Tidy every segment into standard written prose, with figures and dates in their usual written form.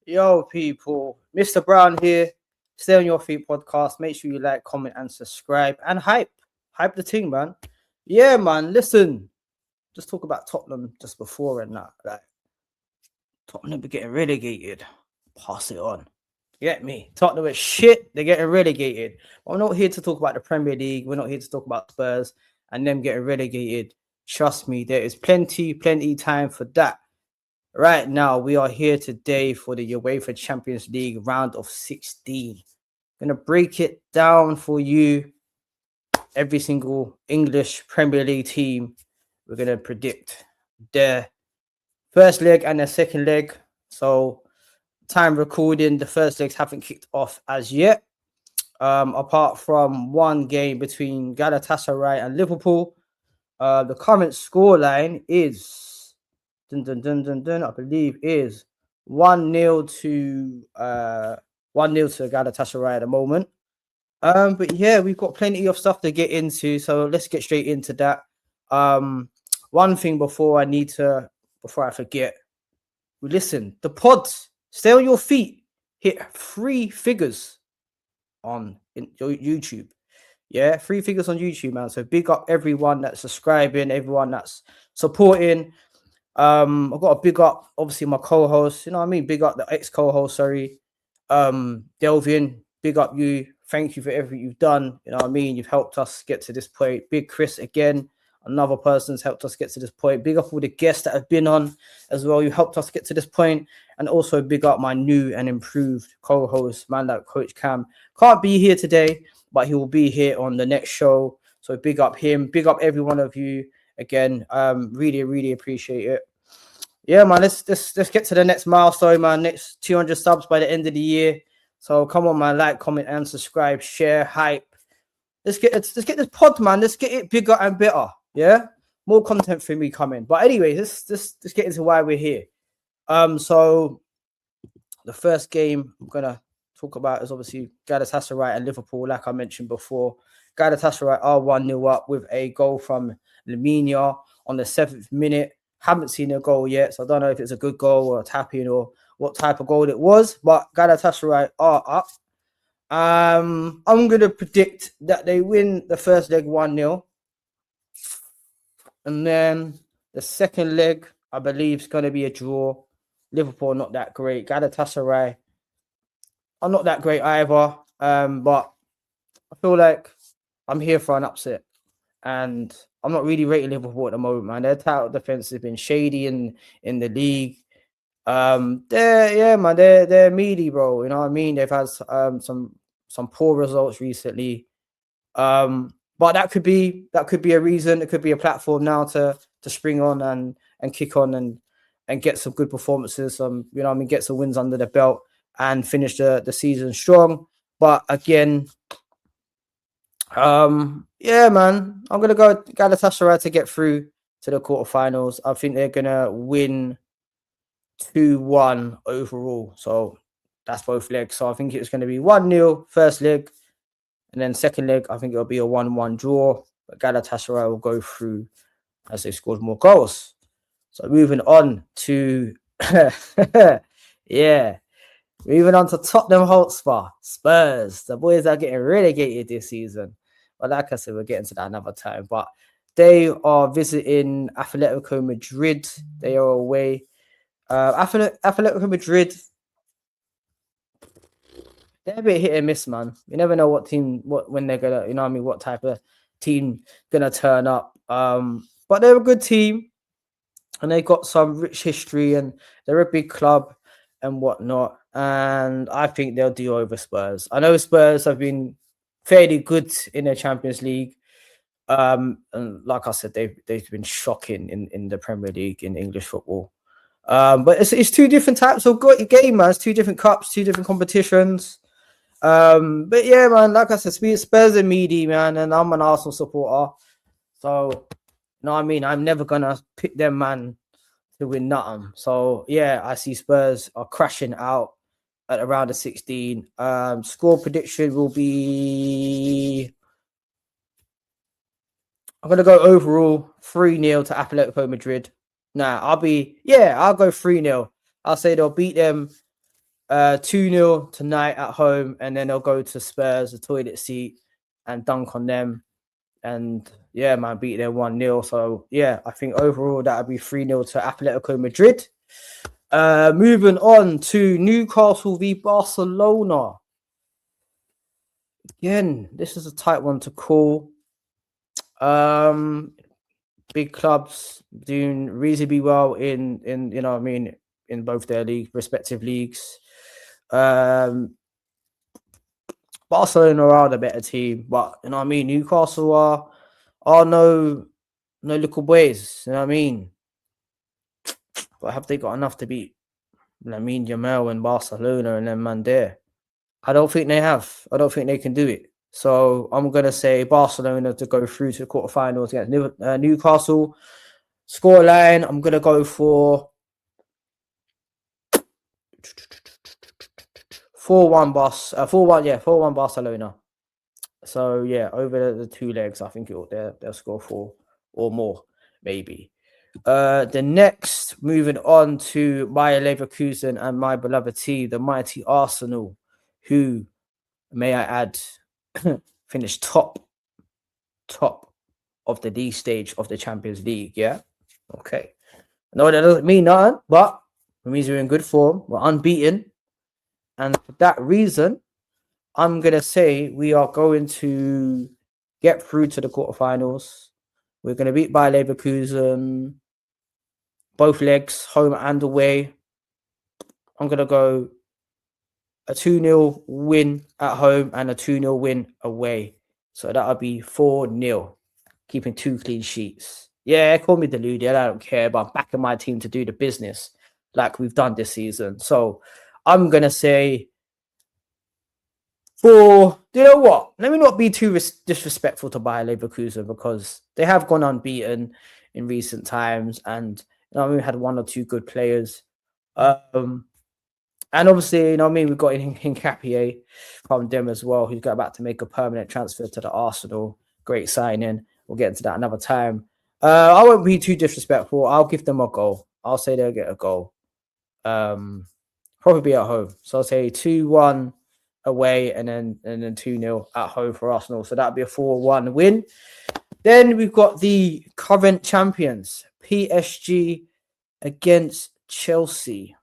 Yo, people, Mr. Browne here. Stay on your feet podcast. Make sure you like, comment, and subscribe. And hype the team, man. Yeah, man. Listen, just talk about Tottenham just before and that. Like, Tottenham be getting relegated. Pass it on. Get me? Tottenham is shit. They're getting relegated. I'm not here to talk about the Premier League. We're not here to talk about Spurs and them getting relegated. Trust me, there is plenty time for that. Right now, we are here today for the UEFA Champions League round of 16. Gonna break it down for you. Every single English Premier League team. We're gonna predict their first leg and their second leg. So, time recording, the first legs haven't kicked off as yet. Apart from one game between Galatasaray and Liverpool. The current scoreline is I believe is 1-0 to 1-0 to Galatasaray at the moment. But yeah, we've got plenty of stuff to get into, so let's get straight into that. One thing before I forget, listen, the pods, stay on your feet, hit 3 figures on YouTube. Yeah, 3 figures on YouTube, man. So big up everyone that's subscribing, everyone that's supporting. I've got to big up, obviously, my co-host, you know what I mean? Big up the ex-co-host, Delvin, big up you. Thank you for everything you've done. You know what I mean? You've helped us get to this point. Big Chris, again, another person's helped us get to this point. Big up all the guests that have been on as well. You helped us get to this point. And also big up my new and improved co-host, man, like Coach Cam. Can't be here today, but he will be here on the next show. So big up him. Big up every one of you. Again, really appreciate it. Yeah, man, let's get to the next milestone, man. Next 200 subs by the end of the year. So come on, man, like, comment, and subscribe, share, hype. Let's get this pod, man. Let's get it bigger and better. Yeah, more content for me coming. But anyway, let's get into why we're here. So the first game I'm gonna talk about is obviously Galatasaray and Liverpool, like I mentioned before. Galatasaray are 1-0 up with a goal from Lamine on the 7th minute. Haven't seen a goal yet, so I don't know if it's a good goal or a tap-in or what type of goal it was, but Galatasaray are up. I'm going to predict that they win the first leg 1-0. And then the second leg, I believe, is going to be a draw. Liverpool not that great. Galatasaray are not that great either. But I feel like I'm here for an upset. And I'm not really rating Liverpool at the moment, man. Their title defense has been shady in the league. They're meaty, bro. You know what I mean? They've had some poor results recently. But that could be a reason. It could be a platform now to spring on and kick on and get some good performances. You know what I mean, get some wins under the belt and finish the season strong. But again, yeah, man, I'm gonna go Galatasaray to get through to the quarterfinals. I think they're gonna win 2-1 overall. So that's both legs. So I think it's gonna be 1-0 first leg, and then second leg, I think it'll be a 1-1 draw. But Galatasaray will go through as they scored more goals. So moving on to yeah. Moving on to Tottenham Hotspur, Spurs. The boys are getting relegated this season. But like I said, we'll get into that another time. But they are visiting Athletico Madrid. They are away. Athletico Madrid, they're a bit hit and miss, man. You never know when they're gonna, you know what I mean, what type of team gonna turn up. But they're a good team, and they got some rich history, and they're a big club and whatnot. And I think they'll do over Spurs. I know Spurs have been fairly good in the Champions League. And like I said, they've been shocking in the Premier League in English football. But it's 2 different types of game, man. It's 2 different cups, 2 different competitions. But yeah, man, like I said, Spurs are meaty, man, and I'm an Arsenal supporter. So, you know what I mean? I'm never gonna pick them, man, to win nothing. So yeah, I see Spurs are crashing out at around the 16. Score prediction will be, I'm gonna go overall 3-0 to Atletico Madrid. I'll go 3-0. I'll say they'll beat them 2-0 tonight at home, and then they'll go to Spurs, the toilet seat, and dunk on them. And yeah, man, beat them 1-0. So yeah, I think overall that would be 3-0 to Atletico Madrid. Moving on to Newcastle v Barcelona. Again, this is a tight one to call. Big clubs doing reasonably well in you know what I mean, in both their respective leagues. Barcelona are the better team, but you know what I mean, Newcastle are no little boys, you know what I mean? But have they got enough to beat Lamine Yamal and Barcelona and then man there? I don't think they have. I don't think they can do it. So I'm gonna say Barcelona to go through to the quarterfinals against Newcastle. Scoreline, I'm gonna go for 4-1 4-1 Barcelona. So yeah, over the 2 legs, I think they'll score 4 or more, maybe. The next, moving on to Bayer Leverkusen and my beloved team, the mighty Arsenal, who, may I add, finished top of the league stage of the Champions League. Yeah, okay. No, that doesn't mean nothing, but it means we're in good form. We're unbeaten, and for that reason, I'm gonna say we are going to get through to the quarterfinals. We're gonna beat Bayer Leverkusen, both legs, home and away. I'm gonna go a 2-0 win at home and a 2-0 win away. So that'll be 4-0, keeping 2 clean sheets. Yeah, call me deluded. I don't care, but I'm backing my team to do the business like we've done this season. So I'm gonna say you know what? Let me not be too disrespectful to Bayer Leverkusen, because they have gone unbeaten in recent times, and you know, we had 1 or 2 good players. And obviously, you know what I mean, we've got Hincapié from them as well, who's about to make a permanent transfer to the Arsenal. Great signing. We'll get into that another time. I won't be too disrespectful. I'll give them a goal. I'll say they'll get a goal. Probably at home. So I'll say 2-1 away and then 2-0 at home for Arsenal. So that'll be a 4-1 win. Then we've got the current champions, PSG against Chelsea.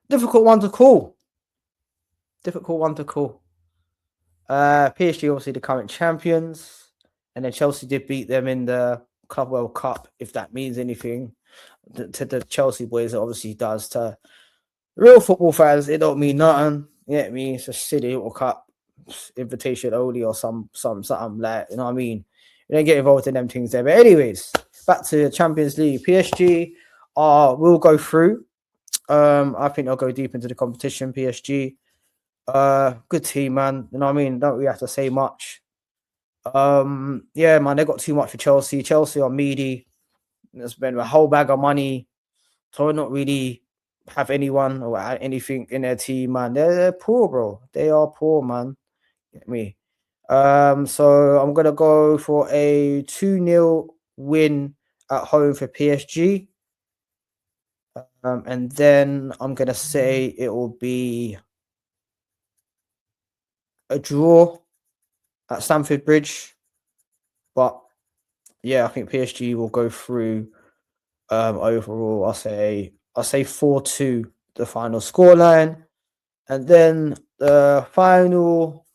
Difficult one to call. PSG obviously the current champions, and then Chelsea did beat them in the Club World Cup, if that means anything to the Chelsea boys. It obviously does. To real football fans, it don't mean nothing. You know what I mean? It's a silly little cup, invitation only, or something like, you know what I mean? You don't get involved in them things there. But anyways, back to the Champions League. PSG will go through. I think they'll go deep into the competition. PSG, good team, man. You know what I mean? Don't really have to say much. Yeah, man, they got too much for Chelsea. Chelsea are meaty. They spend a whole bag of money, so not really have anyone or anything in their team, man. They're poor, bro. They are poor, man. Get me. So I'm gonna go for a 2-0 win at home for PSG. And then I'm gonna say it will be a draw at Stamford Bridge. But yeah, I think PSG will go through. Overall, I'll say 4-2 the final scoreline. And then the final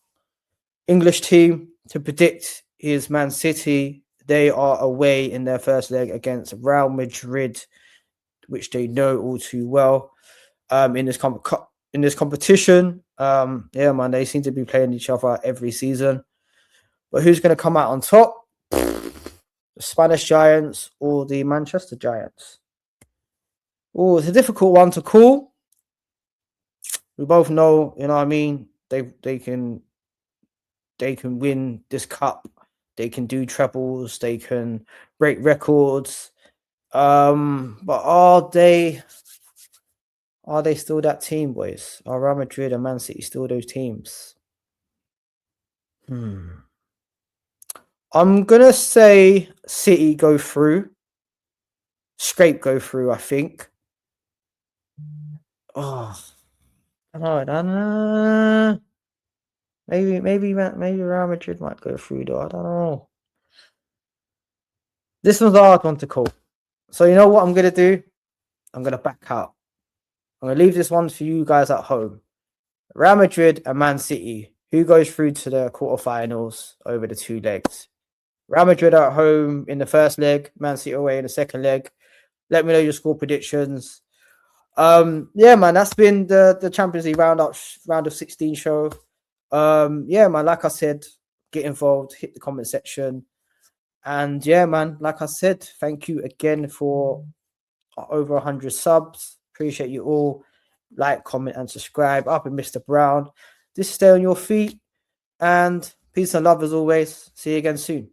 English team to predict is Man City. They are away in their first leg against Real Madrid, which they know all too well. In this competition, yeah, man, they seem to be playing each other every season. But who's going to come out on top? The Spanish Giants or the Manchester Giants? Oh, it's a difficult one to call. We both know, you know what I mean, they can win this cup. They can do trebles. They can break records. But are they still that team, boys? Are Real Madrid and Man City still those teams? I'm gonna say City go through. Scrape go through, I think. Oh, I don't know. Maybe Real Madrid might go through though. I don't know. This one's a hard one to call. So you know what I'm gonna do? I'm gonna back out. I'm gonna leave this one for you guys at home. Real Madrid and Man City. Who goes through to the quarterfinals over the 2 legs? Real Madrid at home in the first leg, Man City away in the second leg. Let me know your score predictions. Yeah, man, that's been the Champions League round of 16 show. Yeah, man, like I said, get involved, hit the comment section. And yeah, man, like I said, thank you again for over 100 subs. Appreciate you all. Like, comment, and subscribe. Up and Mr. Browne. Just stay on your feet. And peace and love as always. See you again soon.